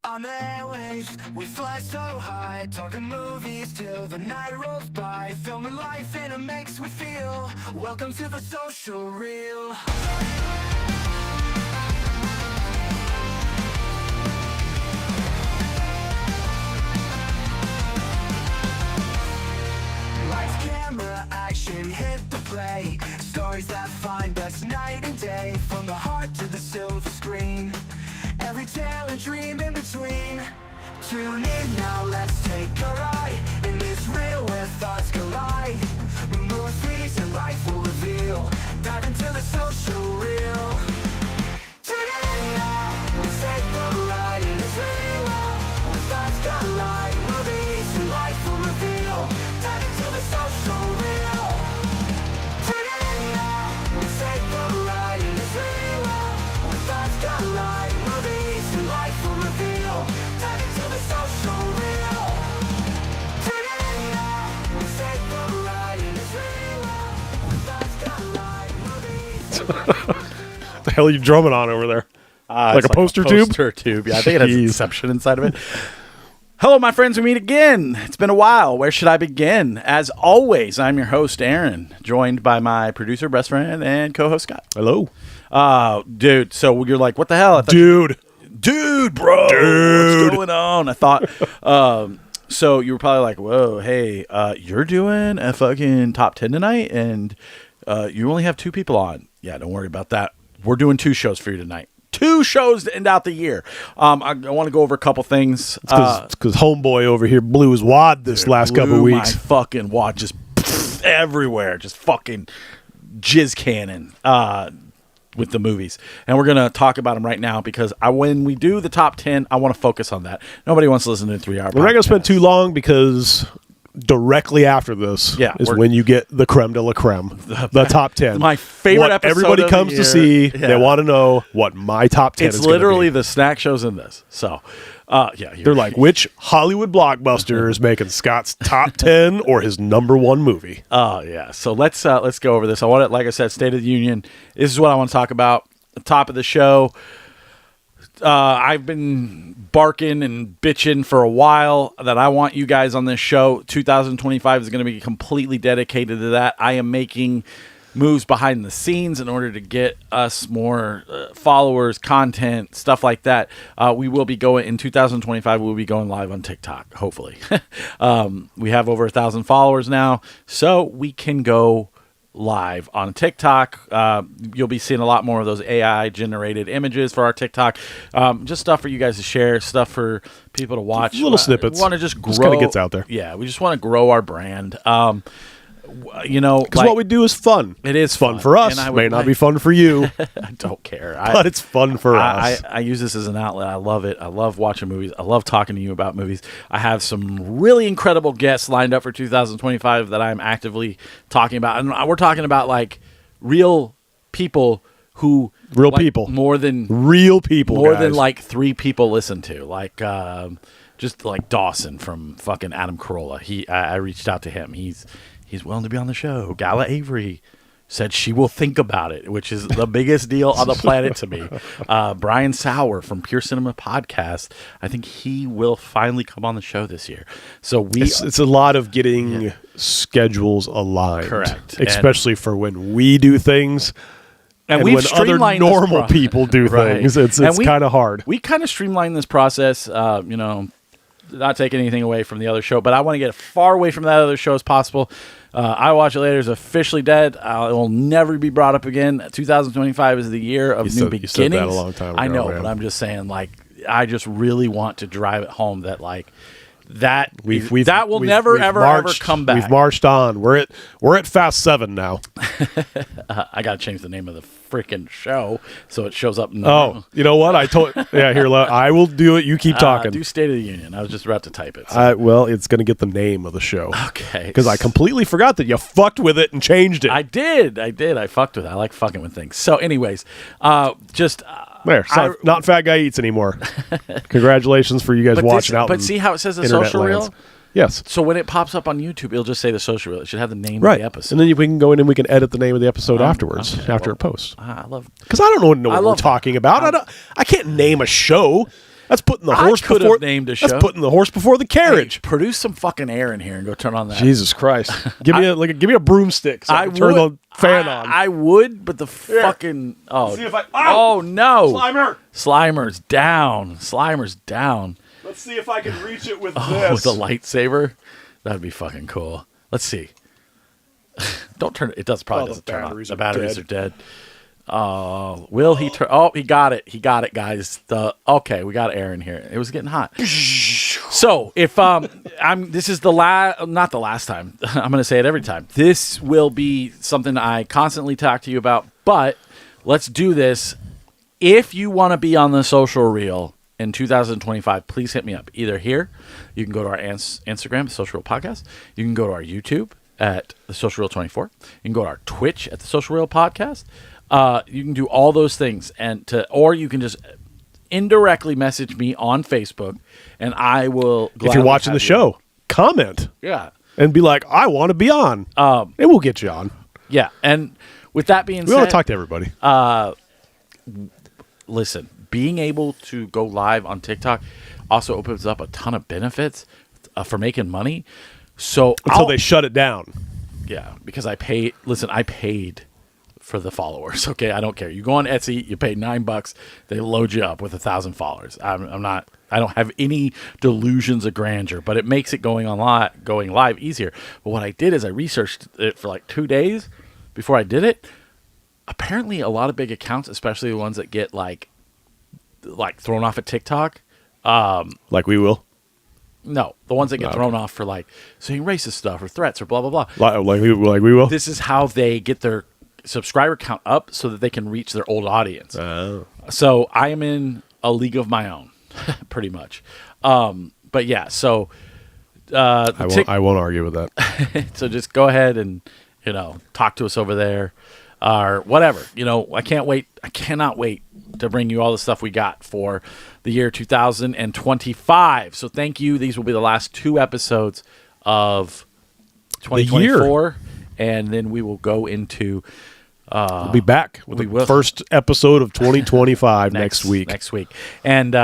On the airwaves, we fly so high, talking movies till the night rolls by, filming life in a mix we feel. Welcome to the social reel. Lights, camera, action, hit the play. Stories that find us night and day, from the heart to the silver screen. Every tale and dream in between. Tune in now, let's take a ride in this reel where thoughts collide. Remove fees and life will reveal. Dive into the social reel. Tune in now, let's take a ride in this reel where thoughts collide. Movies and life will reveal. Dive into the social reel. Tune in now, let's take a ride in this reel where thoughts collide. Movies and life will reveal. Dive into the social reel. Tune in now, let's take a ride in this reel where thoughts collide. Movies and life will reveal. What the hell are you drumming on over there? Like It's a poster tube? Poster tube. Yeah, I think it has an Jeez. exception inside of it. Hello, my friends. We meet again. It's been a while. Where should I begin? As always, I'm your host, Aaron, joined by my producer, best friend, and co-host, Scott. Hello. Dude, so you're like, what the hell? I thought Dude, bro, Dude. what's going on? I thought, so you were probably like, whoa, hey, you're doing a fucking top 10 tonight, and you only have 2 people on. Yeah, don't worry about that. We're doing 2 shows for you tonight. 2 shows to end out the year. I want to go over a couple things. Because homeboy over here blew his wad this last couple Blew weeks. My fucking wad just everywhere, just fucking jizz cannon with the movies, and we're gonna talk about them right now because when we do the top 10, I want to focus on that. Nobody wants to listen to a 3-hour. We're not going to spend too long because directly after this is when you get the creme de la creme, the top 10. My favorite what episode everybody of the comes to year. see. Yeah. They want to know what my top 10 It's is gonna literally be. the snack shows in this. So, They're like, which Hollywood blockbuster is making Scott's top 10 or his number 1 movie? Oh yeah. So let's go over this. I want it, like I said, State of the Union. This is what I want to talk about. The top of the show. I've been barking and bitching for a while that I want you guys on this show. 2025 is going to be completely dedicated to that. I am making moves behind the scenes in order to get us more followers, content, stuff like that. We will be going in 2025. We'll be going live on TikTok, hopefully. We have over 1,000 followers now, so we can go live on TikTok. You'll be seeing a lot more of those AI generated images for our TikTok. Just stuff for you guys to share, stuff for people to watch. Little snippets. We want to just grow. Just kind of gets out there. Yeah, we just want to grow our brand. Because what we do is fun. It is fun for us. and I May would not be fun for you, I don't care. but it's fun for us. I use this as an outlet. I love it. I love watching movies. I love talking to you about movies. I have some really incredible guests lined up for 2025 that I'm actively talking about. And we're talking about like real people who Real like, people. more than Real people, more guys. than like 3 people listen to, like just like Dawson from fucking Adam Carolla. I reached out to him. He's willing to be on the show. Gala Avery said she will think about it, which is the biggest deal on the planet to me. Brian Sauer from Pure Cinema Podcast, I think he will finally come on the show this year. So it's a lot of getting schedules aligned. Correct. Especially for when we do things and we've when other streamlined this normal people do Right. things. It's kind of hard. We kind of streamlined this process, not taking anything away from the other show, but I want to get as far away from that other show as possible. I Watch It Later is officially dead. It will never be brought up again. 2025 is the year of new beginnings. You said that a long time ago, I know, man. but I'm just saying, like, I just really want to drive it home that, like, that will never come back. We've marched on. We're at Fast 7 now. I got to change the name of the freaking show so it shows up. Oh, you know what? I will do it. You keep talking. Do State of the Union. I was just about to type it. Well, it's going to get the name of the show. Okay. Because I completely forgot that you fucked with it and changed it. I did. I fucked with it. I like fucking with things. So anyways, There, not Fat Guy Eats anymore. Congratulations for you guys watching out. But see how it says the internet social lands. reel? Yes. So when it pops up on YouTube, it'll just say the social reel. It should have the name Right. of the episode. And then we can go in and we can edit the name of the episode afterwards, after it posts. I love. Because I don't know what we're talking about. I can't name a show. That's putting the horse could before have named a show. That's putting the horse before the carriage. Hey, produce some fucking air in here and go turn on that. Jesus Christ! Give me a broomstick so I can turn the fan on. I would, but the fucking See if I, oh no! Slimer's down. Let's see if I can reach it with With a lightsaber. That'd be fucking cool. Let's see. Don't turn it. It probably doesn't turn on. The batteries are dead. Will he turn? Oh, he got it. He got it, guys. Okay, we got air in here. It was getting hot. So if this is not the last time. I'm going to say it every time. This will be something I constantly talk to you about. But let's do this. If you want to be on the social reel in 2025, please hit me up. Either here, you can go to our Instagram, the Social Reel Podcast. You can go to our YouTube at the Social Reel 24. You can go to our Twitch at the Social Reel Podcast. You can do all those things, or you can just indirectly message me on Facebook, and I will. If you're watching the show, comment, and be like, "I want to be on," and we'll get you on. Yeah, and with that being said, we want to talk to everybody. Listen, being able to go live on TikTok also opens up a ton of benefits for making money. So until they shut it down. Yeah, because I paid. Listen, I paid for the followers. Okay, I don't care. You go on Etsy, you pay $9, they load you up with 1,000 followers. I don't have any delusions of grandeur, but it makes it going live easier. But what I did is I researched it for like 2 days before I did it. Apparently, a lot of big accounts, especially the ones that get like thrown off at TikTok, like we will. No, the ones that get thrown off for like saying racist stuff or threats or blah blah blah. Like we will. This is how they get their subscriber count up so that they can reach their old audience. So I am in a league of my own, pretty much. But yeah, so I won't argue with that. So just go ahead and talk to us over there or whatever. I cannot wait to bring you all the stuff we got for the year 2025. So thank you. These will be the last 2 episodes of 2024, and then we will go into. We'll be back with the first episode of 2025 next week. And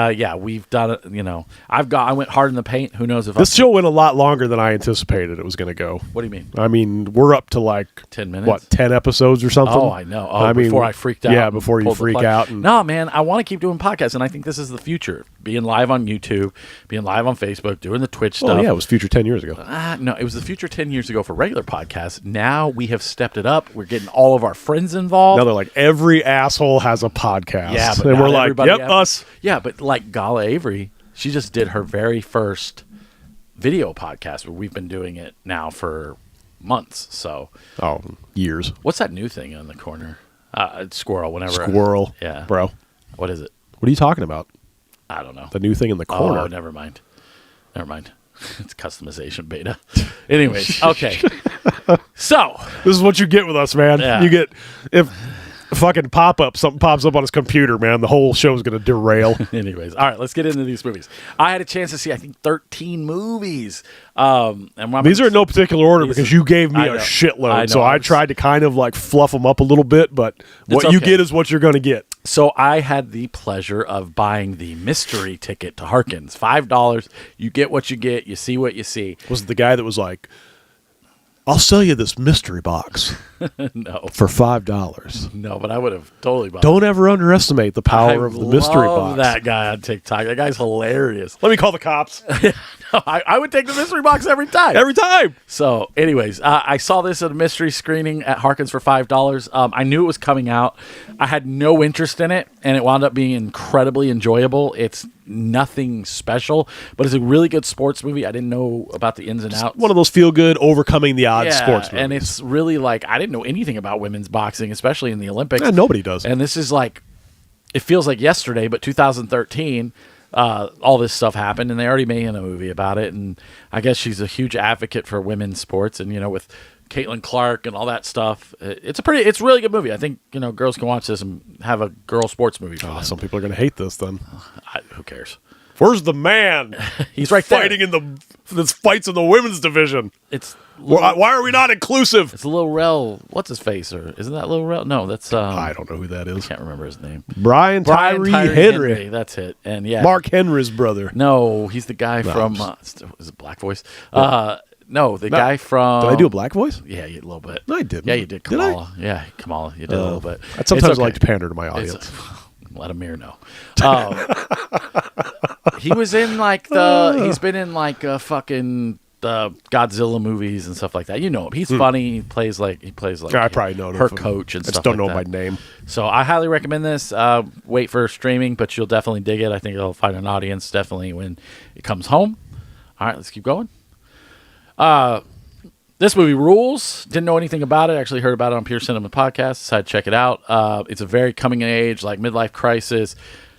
we've done it. I went hard in the paint. Who knows if this show went a lot longer than I anticipated it was going to go. What do you mean? I mean, we're up to like 10 minutes. What, 10 episodes or something? Oh, I know. Before I freaked out. Yeah, before you freak out. No, man, I want to keep doing podcasts, and I think this is the future. Being live on YouTube, being live on Facebook, doing the Twitch stuff. Oh yeah, it was future 10 years ago. No, it was the future 10 years ago for regular podcasts. Now we have stepped it up. We're getting all of our friends involved. Now they're like, every asshole has a podcast. Yeah, but and we're like, yep, us. Yeah, but like Gala Avery, she just did her very first video podcast. We've been doing it now for months. So years. What's that new thing in the corner? Squirrel. Squirrel. Yeah, bro. What is it? What are you talking about? I don't know. The new thing in the corner. Oh, never mind. It's customization beta. Anyways, okay. So this is what you get with us, man. Yeah. You get if fucking something pops up on his computer, man, the whole show's gonna derail. Anyways, all right, let's get into these movies. I had a chance to see, I think, 13 movies. And these are in no particular order because you gave me a shitload, so I tried to kind of like fluff them up a little bit, but what you get is what you're gonna get. So I had the pleasure of buying the mystery ticket to Harkins. $5. You get what you get. You see what you see. Was it the guy that was like, I'll sell you this mystery box No. for $5. No, but I would have totally bought Don't ever underestimate the power of the mystery box. That guy on TikTok. That guy's hilarious. Let me call the cops. No, I would take the mystery box every time. Every time. So, anyways, I saw this at a mystery screening at Harkins for $5. I knew it was coming out. I had no interest in it, and it wound up being incredibly enjoyable. It's nothing special, but it's a really good sports movie. I didn't know about the ins and outs. One of those feel-good, overcoming the odds sports movies. And it's really like, I didn't know anything about women's boxing, especially in the Olympics. Yeah, nobody does. And this is like, it feels like yesterday, but 2013, all this stuff happened, and they already made a movie about it. And I guess she's a huge advocate for women's sports, and with Caitlin Clark and all that stuff. It's a really good movie. I think girls can watch this and have a girl sports movie. For them. Some people are going to hate this then. Who cares? Where's the man? He's right fighting in this fights in the women's division. Why are we not inclusive? It's Lil Rel. What's his face? Or isn't that Lil Rel? No, that's I don't know who that is. I can't remember his name. Brian Tyree Henry. That's it. And yeah, Mark Henry's brother. No, he's the guy from. Is it Black Voice? No, the guy from. Did I do a black voice? Yeah, a little bit. No, I didn't. Yeah, you did. Kamala. Yeah, Kamala. You did a little bit. I sometimes like to pander to my audience. Let Amir know. He was in like he's been in like fucking Godzilla movies and stuff like that. You know him. He's funny. He plays like I probably know her coach and stuff. I just don't like know that. my name. So I highly recommend this. Wait for streaming, but you'll definitely dig it. I think it'll find an audience definitely when it comes home. All right, let's keep going. This movie rules. Didn't know anything about it. Actually heard about it on Pure Cinema Podcast. Decided to check it out. It's a very coming of age, like midlife crisis.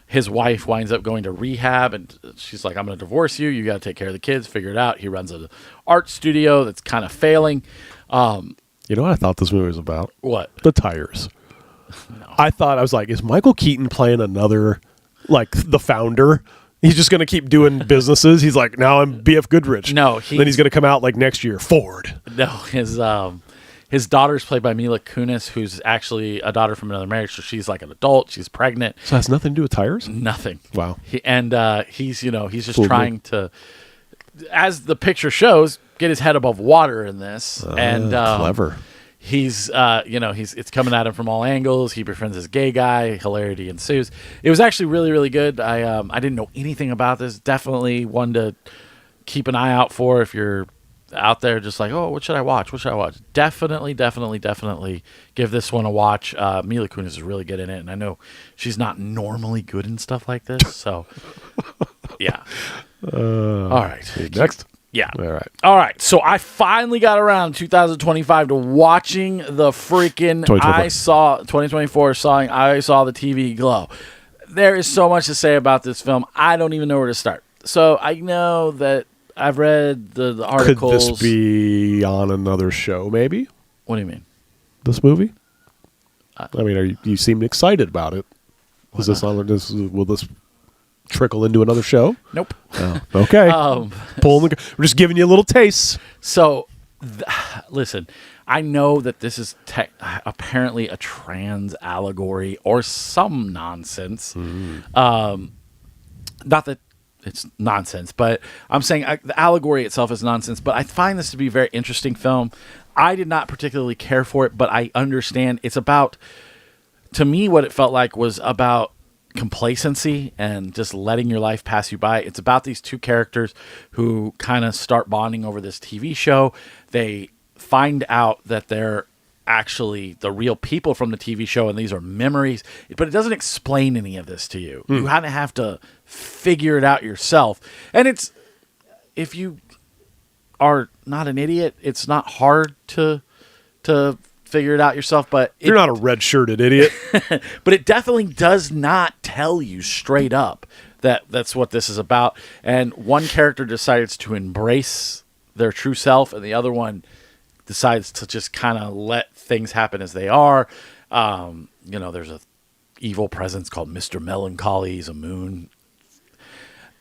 His wife winds up going to rehab, and she's like, I'm going to divorce you. You got to take care of the kids. Figure it out. He runs an art studio that's kind of failing. You know what I thought this movie was about? What? The tires. No. I was like, is Michael Keaton playing another, like, the founder? He's just going to keep doing businesses. He's like, now I'm BF Goodrich. No. Then he's going to come out, like, next year, Ford. No, his daughter's played by Mila Kunis, who's actually a daughter from another marriage. So she's like an adult. She's pregnant. So it has nothing to do with tires? Nothing. Wow. He's just trying to, as the picture shows, get his head above water in this. Clever. He's it's coming at him from all angles. He befriends this gay guy. Hilarity ensues. It was actually really, really good. I didn't know anything about this. Definitely one to keep an eye out for if you're out there just like, oh, what should I watch? Definitely give this one a watch. Mila Kunis is really good in it, and I know she's not normally good in stuff like this, so yeah. All right, next. Yeah. All right. So I finally got around 2025 to watching the freaking 2024 I saw the TV glow. There is so much to say about this film. I don't even know where to start. So I know that I've read the articles. Could this be on another show, maybe? What do you mean? This movie? I mean, you seem excited about it. Is this on? Will this trickle into another show? Nope. Oh, okay. We're just giving you a little taste. So, listen, I know that this is apparently a trans allegory or some nonsense. Not that it's nonsense, but I'm saying the allegory itself is nonsense, but I find this to be a very interesting film. I did not particularly care for it, but I understand it's about, to me, what it felt like was about complacency and just letting your life pass you by. It's about these two characters who kind of start bonding over this TV show. They find out that they're actually the real people from the TV show, and these are memories, but it doesn't explain any of this to you. You kind of have to figure it out yourself. And it's, if you are not an idiot, it's not hard to figure it out yourself, but you're not a red-shirted idiot. But it definitely does not tell you straight up that that's what this is about. And one character decides to embrace their true self, and the other one decides to just kind of let things happen as they are. There's a evil presence called Mr. Melancholy. He's a moon.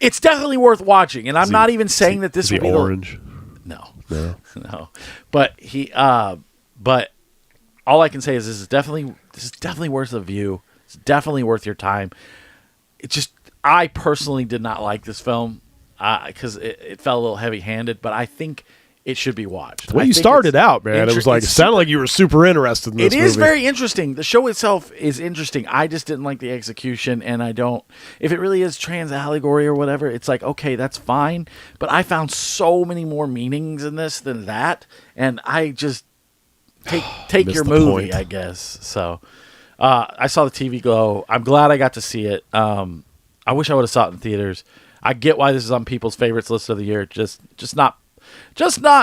It's definitely worth watching, and I'm not even saying that this will be orange. No. But all I can say is this is definitely worth the view. It's definitely worth your time. I personally did not like this film because it felt a little heavy-handed, but I think it should be watched. The way you started out, man, it sounded like you were super interested in this movie. It is very interesting. The show itself is interesting. I just didn't like the execution, and if it really is trans allegory or whatever, it's like, okay, that's fine, but I found so many more meanings in this than that, and I just take your movie, point. I guess. So I saw the TV glow. I'm glad I got to see it. I wish I would have saw it in theaters. I get why this is on people's favorites list of the year. Just not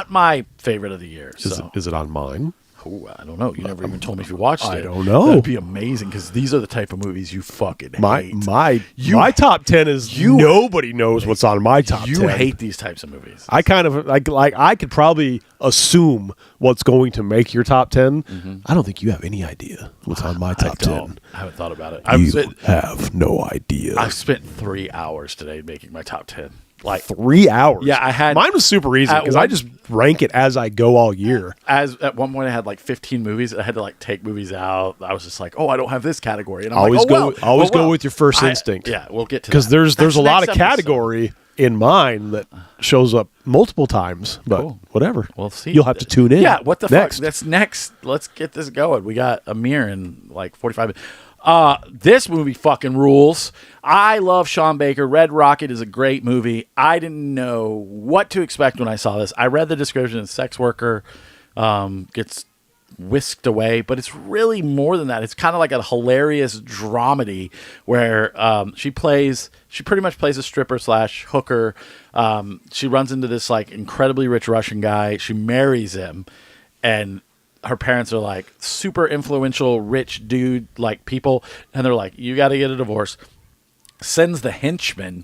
my favorite of the year. Is it on mine? Ooh, I don't know. You never even told me if you watched it. I don't know. That'd be amazing because these are the type of movies you fucking hate. My top 10 is nobody knows what's on my top 10. You hate these types of movies. I kind of like I could probably assume what's going to make your top 10. Mm-hmm. I don't think you have any idea what's on my top 10. I haven't thought about it. You have no idea. I've spent 3 hours today making my top 10. Like 3 hours. Yeah, mine was super easy because I just rank it as I go all year. At one point I had like 15 movies. I had to like take movies out. I was just like, oh, I don't have this category. And I'm always go with your first instinct. Yeah, we'll get to that. Because there's a lot of category in mine that shows up multiple times. But whatever. We'll see. You'll have to tune in. Yeah, what the next. fuck? That's next. Let's get this going. We got Amir in like 45 minutes. This movie fucking rules. I love Sean Baker. Red Rocket is a great movie. I didn't know what to expect when I saw this. I read the description of sex worker gets whisked away, but it's really more than that. It's kind of like a hilarious dramedy where she pretty much plays a stripper / hooker. She runs into this like incredibly rich Russian guy. She marries him, and her parents are like super influential, rich dude, like people. And they're like, you got to get a divorce. Sends the henchmen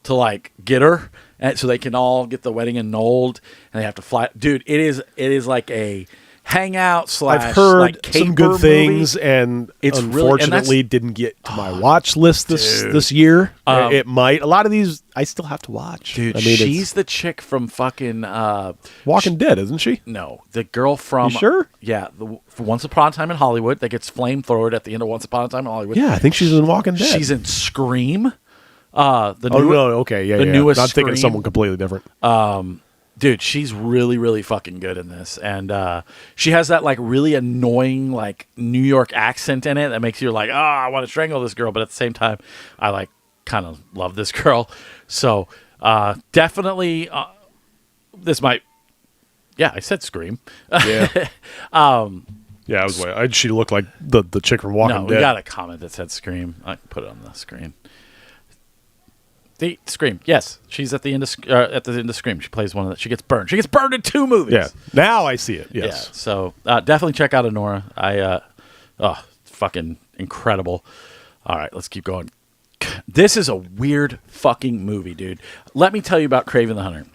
to like get her. And so they can all get the wedding annulled and they have to fly. Dude, it is like a hangout / I've heard like some good things, movie. And it's unfortunately really, didn't get to my watch list this year. It might. A lot of these I still have to watch. Dude, I mean, she's the chick from fucking Walking Dead, isn't she? No, the girl from. You sure? Yeah, for Once Upon a Time in Hollywood that gets flamethrowered at the end of Once Upon a Time in Hollywood. Yeah, I think she's in Walking Dead. She's in Scream. The newest I'm thinking of Scream. someone completely different. Dude, she's really, really fucking good in this. And she has that, like, really annoying, like, New York accent in it that makes you like, I want to strangle this girl. But at the same time, I, like, kind of love this girl. So, definitely, this might... Yeah, I said Scream. Yeah. Yeah, I was way. She looked like the chick from Walking Dead. No, we got a comment that said Scream. I can put it on the screen. The Scream, yes, she's at the end of Scream. She plays one of the. She gets burned. She gets burned in 2 movies. Yeah, now I see it. Yes. Yeah, so definitely check out Honora. Fucking incredible. All right, let's keep going. This is a weird fucking movie, dude. Let me tell you about Kraven the Hunter.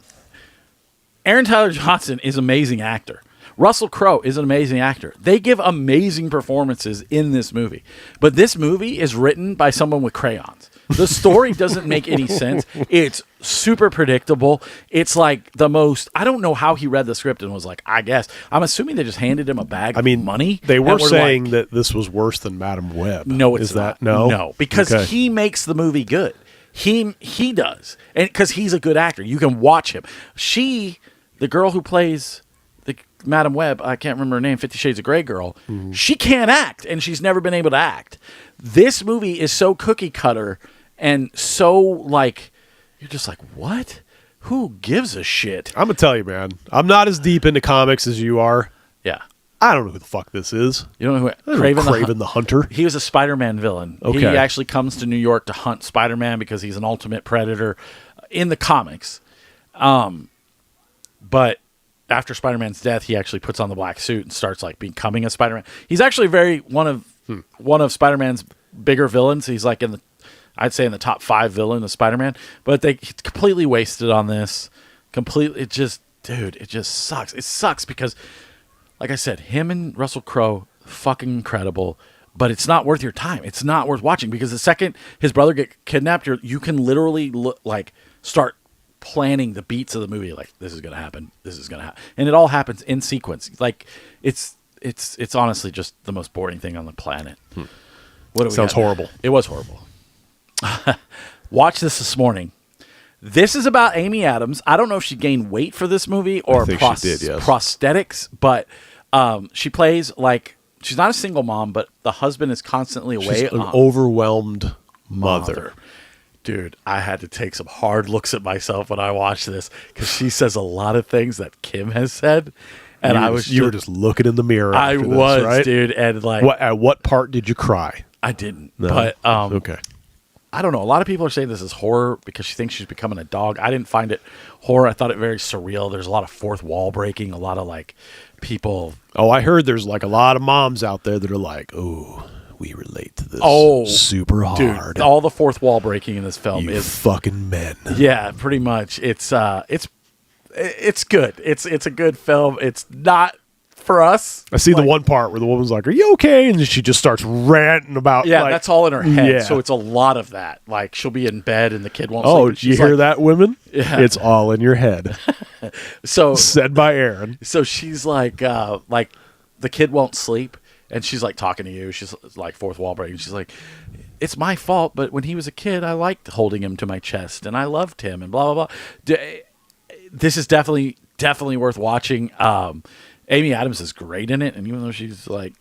Aaron Tyler Johnson is an amazing actor. Russell Crowe is an amazing actor. They give amazing performances in this movie. But this movie is written by someone with crayons. The story doesn't make any sense. It's super predictable. It's like the most... I don't know how he read the script and was like, I guess. I'm assuming they just handed him a bag of money. They were saying that this was worse than Madam Web. No, it's not. No? No, because he makes the movie good. He does. And because he's a good actor. You can watch him. The girl who plays... Madam Web, I can't remember her name, 50 Shades of Grey girl, she can't act, and she's never been able to act. This movie is so cookie cutter and so, like, you're just like, what? Who gives a shit? I'm going to tell you, man, I'm not as deep into comics as you are. Yeah. I don't know who the fuck this is. You don't know who? Kraven the Hunter? He was a Spider-Man villain. Okay. He actually comes to New York to hunt Spider-Man because he's an ultimate predator in the comics. But... after Spider-Man's death, he actually puts on the black suit and starts like becoming a Spider-Man. He's actually one of Spider-Man's bigger villains. He's like I'd say in the top 5 villain of Spider-Man. But they completely wasted on this. It just sucks. It sucks because, like I said, him and Russell Crowe, fucking incredible. But it's not worth your time. It's not worth watching because the second his brother get kidnapped, you can literally start planning the beats of the movie, like this is gonna happen, and it all happens in sequence. Like it's honestly just the most boring thing on the planet. What do we Sounds horrible. It was horrible. Watch this morning. This is about Amy Adams. I don't know if she gained weight for this movie or she did, yes. prosthetics, but she plays like she's not a single mom, but the husband is constantly away. She's an overwhelmed mother. Dude, I had to take some hard looks at myself when I watched this because she says a lot of things that Kim has said, and you were just looking in the mirror. I was, right? Dude, and like, at what part did you cry? I didn't, No. but okay. I don't know. A lot of people are saying this is horror because she thinks she's becoming a dog. I didn't find it horror. I thought it very surreal. There's a lot of fourth wall breaking, a lot of like people. Oh, I heard there's like a lot of moms out there that are like, oh, we relate to this super hard. Dude, all the fourth wall breaking in this film is fucking men. Yeah, pretty much. It's good. It's a good film. It's not for us. I see the one part where the woman's like, "Are you okay?" and she just starts ranting about. Yeah, like, that's all in her head. Yeah. So it's a lot of that. Like she'll be in bed and the kid won't. Oh, sleep, did you hear that, women? Yeah. It's all in your head. So said by Aaron. So she's like the kid won't sleep, and she's like talking to you. She's like fourth wall breaking. She's like, "It's my fault, but when he was a kid, I liked holding him to my chest, and I loved him, and blah blah blah." This is definitely worth watching. Amy Adams is great in it, and even though she's like,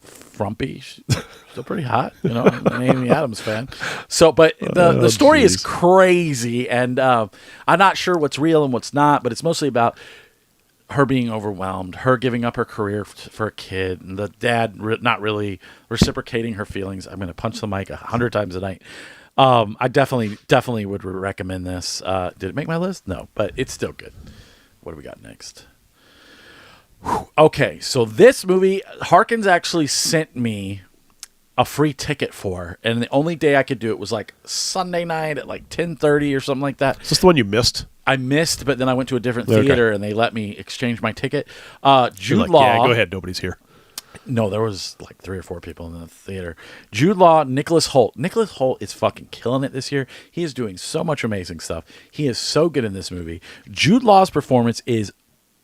frumpy, she's still pretty hot. I'm an Amy Adams fan. So, but the story is crazy, and I'm not sure what's real and what's not, but it's mostly about her being overwhelmed, her giving up her career for a kid, and the dad not really reciprocating her feelings. I'm going to punch the mic 100 times a night. I definitely would recommend this. Did it make my list? No, but it's still good. What do we got next? Okay, so this movie, Harkins actually sent me a free ticket for, and the only day I could do it was like Sunday night at like 10:30 or something like that. Is this the one you missed? I missed, but then I went to a different theater and they let me exchange my ticket. Jude Law. Yeah, go ahead. Nobody's here. No, there was like 3 or 4 people in the theater. Jude Law, Nicholas Hoult. Nicholas Hoult is fucking killing it this year. He is doing so much amazing stuff. He is so good in this movie. Jude Law's performance is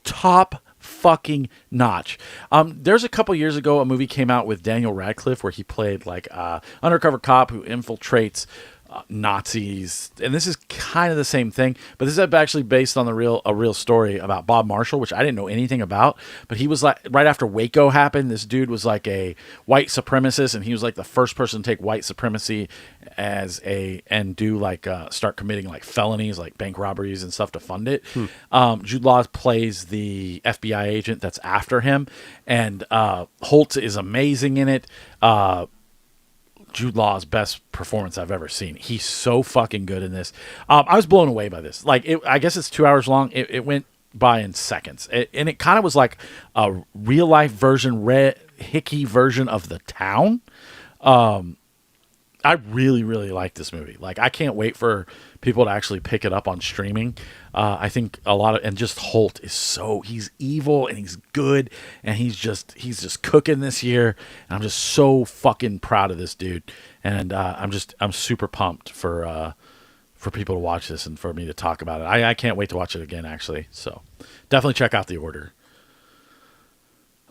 top fucking notch. There's a couple years ago a movie came out with Daniel Radcliffe where he played like undercover cop who infiltrates Nazis, and this is kind of the same thing, but this is actually based on a real story about Bob Marshall, which I didn't know anything about. But he was like, right after Waco happened, this dude was like a white supremacist, and he was like the first person to take white supremacy and do like start committing like felonies like bank robberies and stuff to fund it. Jude Law plays the FBI agent that's after him, and Holt is amazing in it. Jude Law's best performance I've ever seen. He's so fucking good in this. I was blown away by this. Like, I guess it's 2 hours long. It went by in seconds. And it kind of was like a real life version, hickey version of The Town. I really, really like this movie. Like, I can't wait for people to actually pick it up on streaming. I think and just Holt is he's evil and he's good and he's just cooking this year. And I'm just so fucking proud of this dude. And I'm super pumped for people to watch this and for me to talk about it. I can't wait to watch it again, actually. So definitely check out The Order.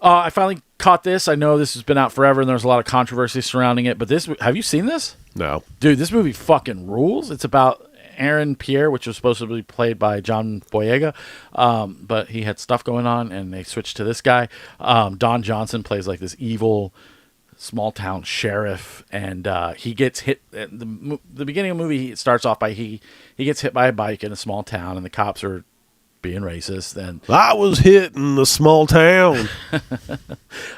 I finally caught this. I know this has been out forever and there's a lot of controversy surrounding it, but have you seen this? No. Dude, this movie fucking rules. It's about Aaron Pierre, which was supposed to be played by John Boyega, but he had stuff going on and they switched to this guy. Don Johnson plays like this evil small town sheriff, and he gets hit. The beginning of the movie, it starts off by he gets hit by a bike in a small town, and the cops are being racist. And I was hit in a small town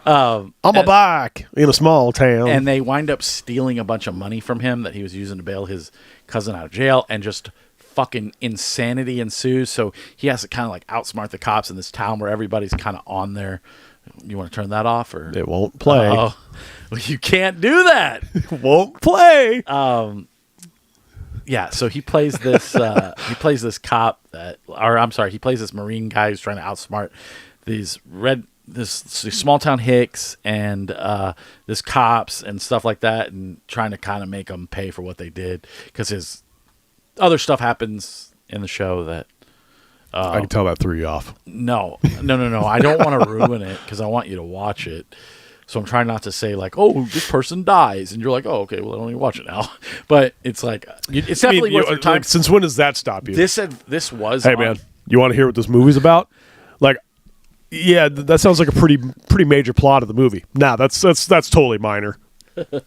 on my bike in a small town, and they wind up stealing a bunch of money from him that he was using to bail his cousin out of jail, and just fucking insanity ensues. So he has to kind of like outsmart the cops in this town where everybody's kind of on there. You want to turn that off, or it won't play? Well, you can't do that. It won't play. Yeah, so he plays this. He plays this cop he plays this Marine guy who's trying to outsmart these small town hicks and this cops and stuff like that, and trying to kind of make them pay for what they did, because his other stuff happens in the show that. I can tell that threw you off. No. I don't want to ruin it because I want you to watch it. So I'm trying not to say like, oh, this person dies, and you're like, oh, okay, well, I don't even watch it now. But it's like, it's definitely worth your time. Like, since when does that stop you? This was. Hey, man, you want to hear what this movie's about? Like, yeah, that sounds like a pretty major plot of the movie. Nah, that's totally minor. What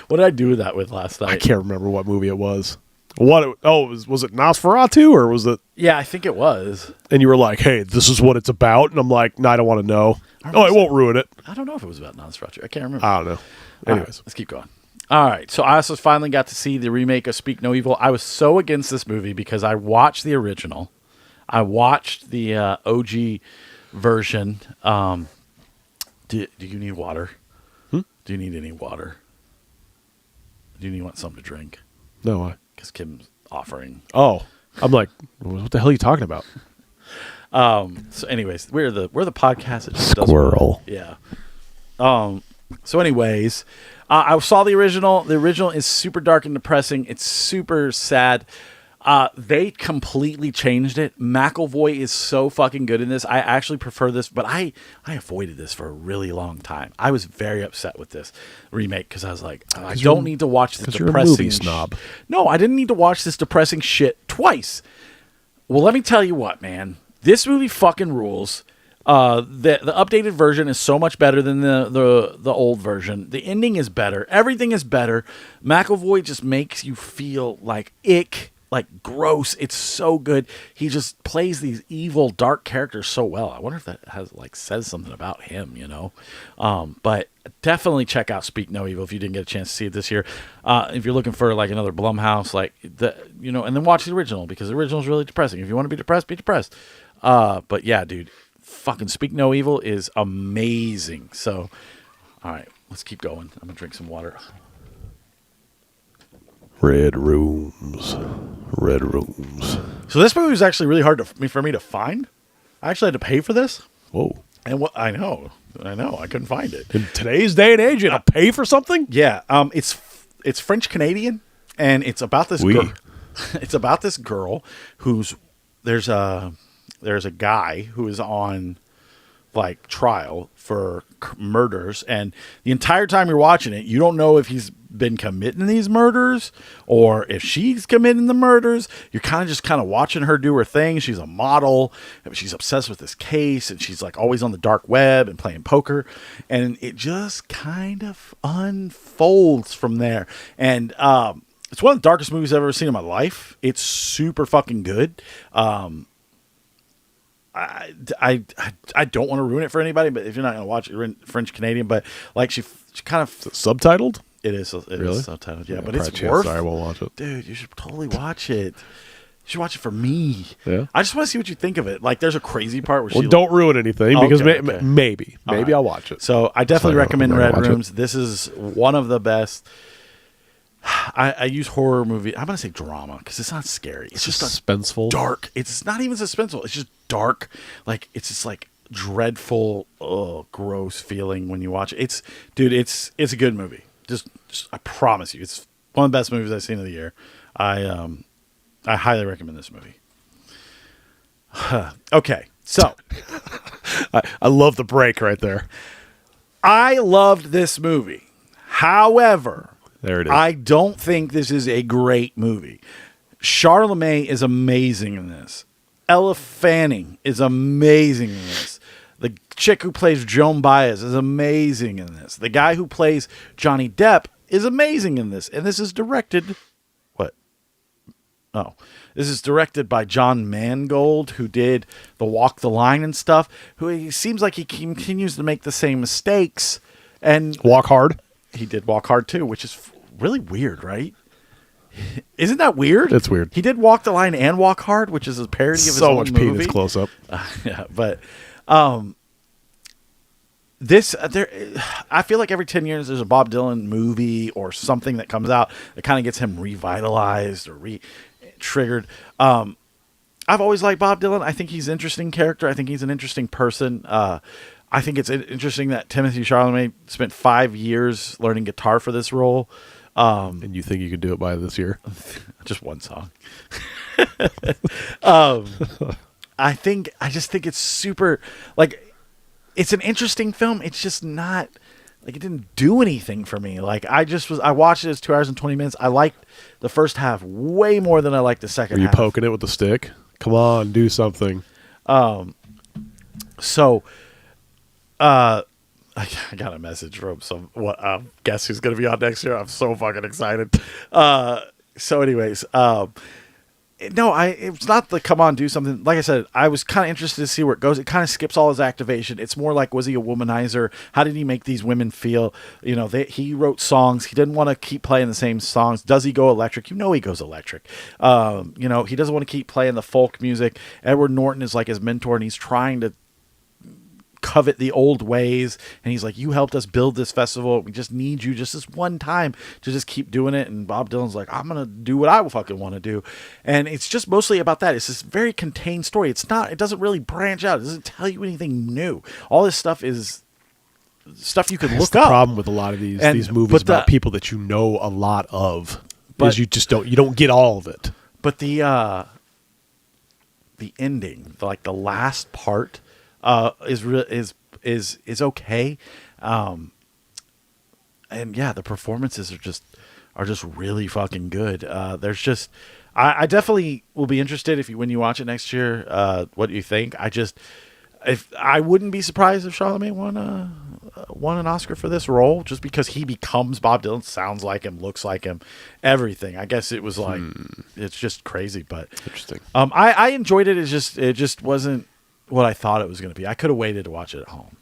did I do that with last night? I can't remember what movie it was. Was it Nosferatu, or was it? Yeah, I think it was. And you were like, "Hey, this is what it's about," and I'm like, "No, I don't want to know." It won't ruin it. I don't know if it was about Nosferatu. I can't remember. I don't know. Anyways, right, let's keep going. All right, so I also finally got to see the remake of Speak No Evil. I was so against this movie because I watched the original. I watched the OG version. Do you need water? Do you need any water? Do you want something to drink? No, why? Because Kim's offering. Oh, I'm like, what the hell are you talking about? So, anyways, we're the podcast that just Squirrel. Yeah. So, anyways, I saw the original. The original is super dark and depressing. It's super sad. They completely changed it. McAvoy is so fucking good in this. I actually prefer this, but I avoided this for a really long time. I was very upset with this remake because I was like, I don't need to watch this depressing you're a movie snob. No, I didn't need to watch this depressing shit twice. Well, let me tell you what, man. This movie fucking rules. The updated version is so much better than the old version. The ending is better. Everything is better. McAvoy just makes you feel like ick, like gross. It's so good. He just plays these evil, dark characters so well. I wonder if that says something about him, you know. But definitely check out Speak No Evil if you didn't get a chance to see it this year. If you're looking for like another Blumhouse, and then watch the original because the original is really depressing. If you want to be depressed. But yeah, dude, fucking Speak No Evil is amazing. So, all right, let's keep going. I'm gonna drink some water. Red rooms. So this movie was actually really hard for me to find. I actually had to pay for this. Whoa. And what I know, I couldn't find it. In today's day and age, you have to pay for something? Yeah, it's French Canadian, and it's about this girl. It's about this girl who's there's a guy who is on like trial for murders, and the entire time you're watching it, you don't know if he's been committing these murders or if she's committing the murders. You're kind of watching her do her thing. She's a model. She's obsessed with this case, and she's like always on the dark web and playing poker, and it just kind of unfolds from there. And it's one of the darkest movies I've ever seen in my life. It's super fucking good. I don't want to ruin it for anybody, but if you're not going to watch it, you're in French Canadian. But like she kind of subtitled. It is. It really? is subtitled. Yeah, but it's worth. Sorry, I won't watch it, dude. You should totally watch it. You should watch it for me. Yeah. I just want to see what you think of it. Like, there's a crazy part where don't ruin anything because maybe right. I'll watch it. So I definitely recommend Red Rooms. This is one of the best. I use horror movie. I'm gonna say drama because it's not scary. It's just suspenseful, dark. It's not even suspenseful. It's just dark. Like it's just like dreadful, gross feeling when you watch it. It's a good movie. Just I promise you, it's one of the best movies I've seen of the year. I highly recommend this movie. Okay, so I love the break right there. I loved this movie. However, there it is. I don't think this is a great movie. Charlemagne is amazing in this. Ella Fanning is amazing in this. The chick who plays Joan Baez is amazing in this. The guy who plays Johnny Depp is amazing in this. And this is directed... What? Oh. This is directed by John Mangold, who did the Walk the Line and stuff. Who he seems like he continues to make the same mistakes. And Walk Hard. He did Walk Hard too, which is really weird, right? Isn't that weird? It's weird. He did Walk the Line and Walk Hard, which is a parody of his own movie. So much penis close up. Yeah, but I feel like every 10 years there's a Bob Dylan movie or something that comes out that kind of gets him revitalized or triggered. I've always liked Bob Dylan. I think he's an interesting character. I think he's an interesting person. I think it's interesting that Timothée Chalamet spent 5 years learning guitar for this role. And you think you could do it by this year? Just one song. I just think it's super, like, it's an interesting film. It's just not, like, it didn't do anything for me. Like, I watched it as 2 hours and 20 minutes. I liked the first half way more than I liked the second half. Were you poking it with the stick? Come on, do something. I got a message from guess who's going to be on next year. I'm so fucking excited. So anyways, No, it's not the come on, do something. Like I said, I was kind of interested to see where it goes. It kind of skips all his activation. It's more like, was he a womanizer? How did he make these women feel? You know, he wrote songs. He didn't want to keep playing the same songs. Does he go electric? You know, he goes electric. You know, he doesn't want to keep playing the folk music. Edward Norton is like his mentor, and he's trying to covet the old ways, and he's like, you helped us build this festival, we just need you just this one time to just keep doing it. And Bob Dylan's like, I'm gonna do what I fucking want to do. And it's just mostly about that. It's this very contained story. It doesn't really branch out. It doesn't tell you anything new. All this stuff is stuff you can look up. The problem with a lot of these movies about people that you know a lot of, but you just don't get all of it. But the ending, like the last part, is okay, and yeah, the performances are just really fucking good. There's just, I definitely will be interested when you watch it next year. What you think? I wouldn't be surprised if Charlemagne won an Oscar for this role, just because he becomes Bob Dylan, sounds like him, looks like him, everything. I guess it was like it's just crazy, but interesting. I enjoyed it. It just wasn't what I thought it was going to be. I could have waited to watch it at home.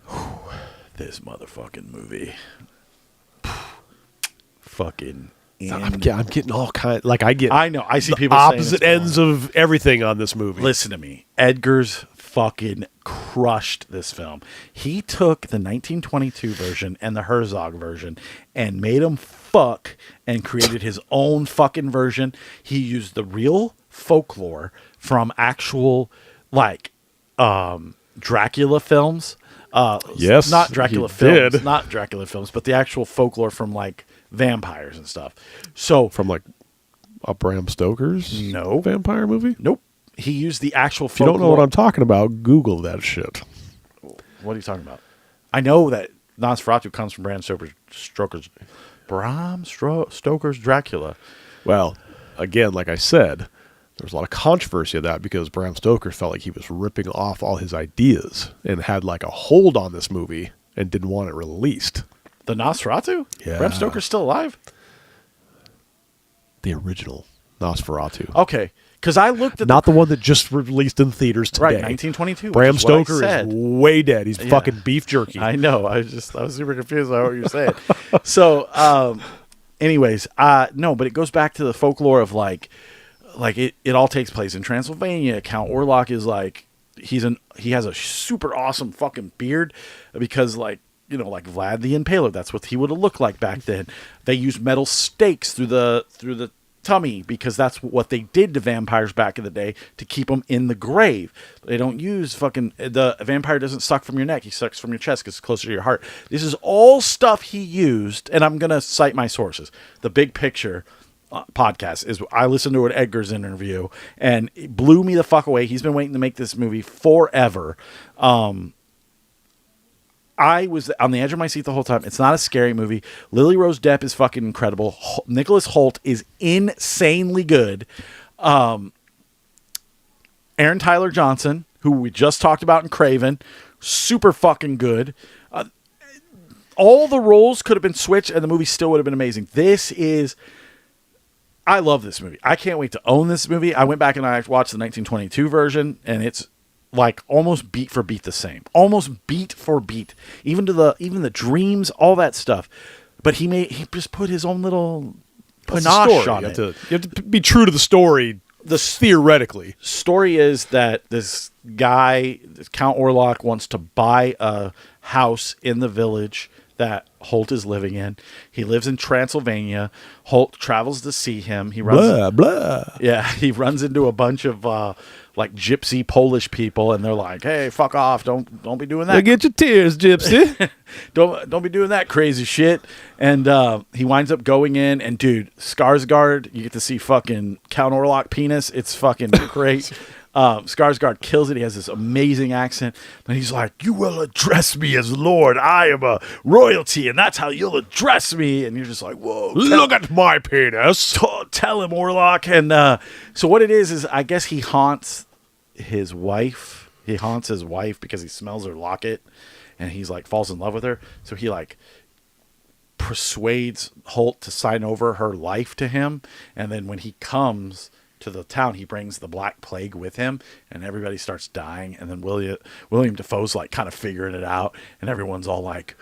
Whew, this motherfucking movie. Fucking I'm getting all kind. Like I know. I see people opposite ends of everything on this movie. Listen to me. Edgar's fucking crushed this film. He took the 1922 version and the Herzog version and made them fuck and created his own fucking version. He used the real folklore from actual Dracula films. Yes, not Dracula films, not Dracula films, but the actual folklore from like vampires and stuff. So from like a Bram Stoker's vampire movie? Nope. He used the actual folklore. If you don't know what I'm talking about, Google that shit. What are you talking about? I know that Nosferatu comes from Bram Stoker's Dracula. Well, again, like I said, there's a lot of controversy of that because Bram Stoker felt like he was ripping off all his ideas and had like a hold on this movie and didn't want it released. The Nosferatu? Yeah. Bram Stoker's still alive? The original Nosferatu. Okay. Because I looked at not the one that just released in theaters today. Right, 1922. Bram Stoker is way dead. He's fucking beef jerky. I know. I was super confused by what you're saying. So, anyways, no, but it goes back to the folklore of like it all takes place in Transylvania. Count Orlok is like he has a super awesome fucking beard because like Vlad the Impaler, that's what he would have looked like back then. They used metal stakes through the tummy because that's what they did to vampires back in the day to keep them in the grave. They don't use the vampire doesn't suck from your neck. He sucks from your chest because it's closer to your heart. This is all stuff he used, and I'm going to cite my sources. The Big Picture podcast is, I listened to an Edgar's interview, and it blew me the fuck away. He's been waiting to make this movie forever. I was on the edge of my seat the whole time. It's not a scary movie. Lily Rose Depp is fucking incredible. Nicholas Hoult is insanely good. Aaron Tyler Johnson, who we just talked about in Craven, super fucking good. All the roles could have been switched and the movie still would have been amazing. I love this movie. I can't wait to own this movie. I went back and I watched the 1922 version, and it's like almost beat for beat the same. Almost beat for beat. Even the dreams, all that stuff. But he just put his own little panache on it. You have to be true to the story. Theoretically, story is that this guy, Count Orlok, wants to buy a house in the village that Holt is living in. He lives in Transylvania. Holt travels to see him. He runs he runs into a bunch of like gypsy Polish people, and they're like, "Hey, fuck off! Don't be doing that. Get your tears, gypsy. don't be doing that crazy shit." And he winds up going in, and dude, Skarsgård, you get to see fucking Count Orlok penis. It's fucking great. Skarsgård kills it. He has this amazing accent. And he's like, "You will address me as Lord. I am a royalty, and that's how you'll address me." And you're just like, "Whoa, look at my penis." Tell him, Orlok. And so what it is I guess he haunts his wife. He haunts his wife because he smells her locket, and he's like falls in love with her. So he like persuades Holt to sign over her life to him. And then when he comes to the town, he brings the Black Plague with him, and everybody starts dying. And then William Dafoe's like kind of figuring it out, and everyone's all like,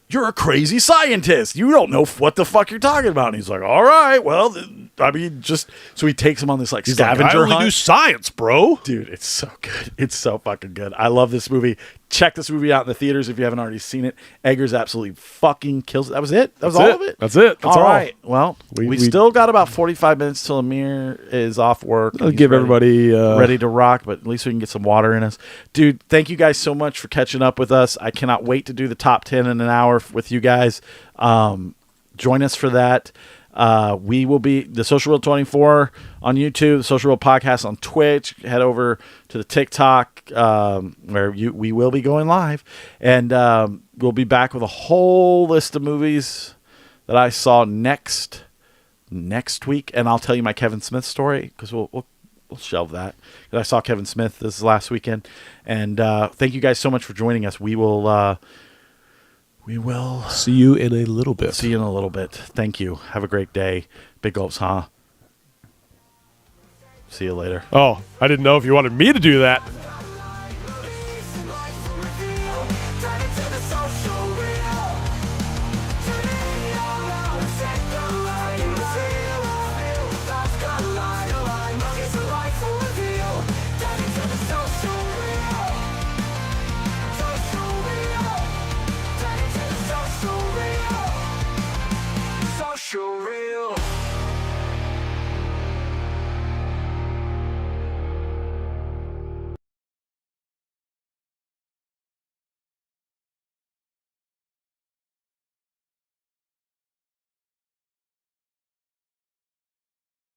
"You're a crazy scientist. You don't know what the fuck you're talking about." And he's like, "All right, well, I mean, just..." So he takes him on this like He's scavenger like, I only hunt. do science, bro. Dude, it's so good. It's so fucking good. I love this movie. Check this movie out in the theaters if you haven't already seen it. Eggers absolutely fucking kills it. That was it? That was all of it? That's it. That's all right. Well, we We- still got about 45 minutes till Amir is off work. I'll He's give ready- everybody ready to rock, but at least we can get some water in us. Dude, thank you guys so much for catching up with us. I cannot wait to do the top 10 in an hour with you guys. Join us for that. We will be the Social World 24 on YouTube, the Social World Podcast on Twitch. Head over to the TikTok where we will be going live, and we'll be back with a whole list of movies that I saw next week, and I'll tell you my Kevin Smith story because we'll shelve that. I saw Kevin Smith this last weekend, and thank you guys so much for joining us. We will see you in a little bit. see you in a little bit. Thank you. Have a great day. Big gulps, huh? See you later. Oh, I didn't know if you wanted me to do that.